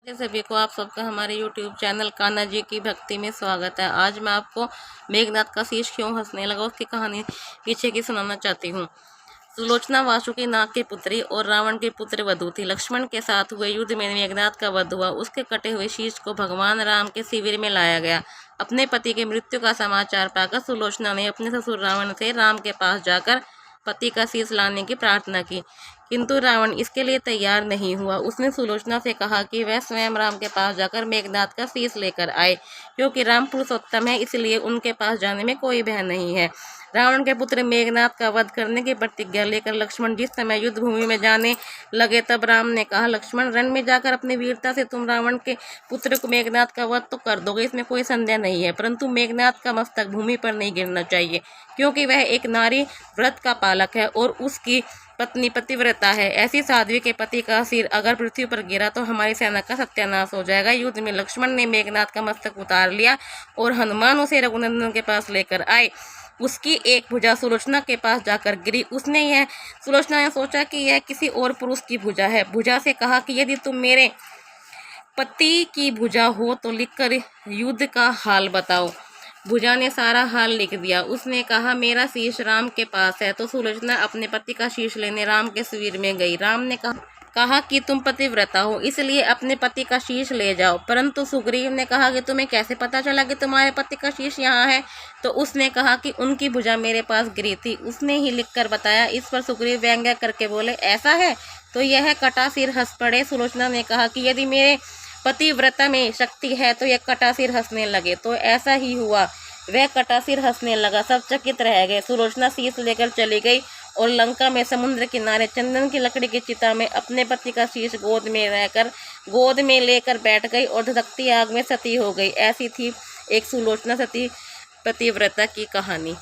सभी को आप सबका हमारे YouTube चैनल कान्हा जी की भक्ति में स्वागत है। आज मैं आपको मेघनाथ का शीश क्यों हंसने लगा उसकी कहानी पीछे की सुनाना चाहती हूँ। सुलोचना वासुकी नाग की पुत्री और रावण के पुत्र वधु थी। लक्ष्मण के साथ हुए युद्ध में मेघनाथ का वध हुआ। उसके कटे हुए शीश को भगवान राम के शिविर में लाया गया। अपने पति के मृत्यु का समाचार पाकर सुलोचना ने अपने ससुर रावण से राम के पास जाकर पति का शीश लाने की प्रार्थना की, किंतु रावण इसके लिए तैयार नहीं हुआ। उसने सुलोचना से कहा कि वह स्वयं राम के पास जाकर मेघनाथ का शीश लेकर आए, क्योंकि राम पुरुषोत्तम है, इसलिए उनके पास जाने में कोई भय नहीं है। रावण के पुत्र मेघनाथ का वध करने की प्रतिज्ञा लेकर लक्ष्मण जिस समय युद्ध भूमि में जाने लगे, तब राम ने कहा, लक्ष्मण, रण में जाकर अपनी वीरता से तुम रावण के पुत्र को मेघनाथ का वध तो कर दोगे, इसमें कोई संदेह नहीं है, परंतु मेघनाथ का मस्तक भूमि पर नहीं गिरना चाहिए, क्योंकि वह एक नारी व्रत का पालक है और उसकी पत्नी पतिव्रता है। ऐसी साध्वी के पति का सिर अगर पृथ्वी पर गिरा तो हमारी सेना का सत्यानाश हो जाएगा। युद्ध में लक्ष्मण ने मेघनाथ का मस्तक उतार लिया और हनुमान उसे रघुनंदन के पास लेकर आए। उसकी एक भुजा सुलोचना के पास जाकर गिरी। सुलोचना ने सोचा कि यह किसी और पुरुष की भुजा है। भुजा से कहा कि यदि तुम मेरे पति की भुजा हो तो लिखकर युद्ध का हाल बताओ। भुजा ने सारा हाल लिख दिया। उसने कहा, मेरा शीश राम के पास है। तो सुलोचना अपने पति का शीश लेने राम के शिविर में गई। राम ने कहा कि तुम पतिव्रता हो, इसलिए अपने पति का शीश ले जाओ। परंतु सुग्रीव ने कहा कि तुम्हें कैसे पता चला कि तुम्हारे पति का शीश यहाँ है? तो उसने कहा कि उनकी भुजा मेरे पास गिरी थी, उसने ही लिखकर बताया। इस पर सुग्रीव व्यंग्य करके बोले, ऐसा है? तो यह कटा सिर हंस पड़े। सुलोचना ने कहा कि यदि मेरे पतिव्रता में शक्ति है तो यह कटा सिर हंसने लगे। तो ऐसा ही हुआ, वह कटा सिर हंसने लगा। सब चकित रह गए। सुलोचना शीश लेकर चली गई और लंका में समुद्र किनारे चंदन की लकड़ी की चिता में अपने पति का शीश गोद में लेकर बैठ गई और धधकती आग में सती हो गई। ऐसी थी एक सुलोचना सती पतिव्रता की कहानी।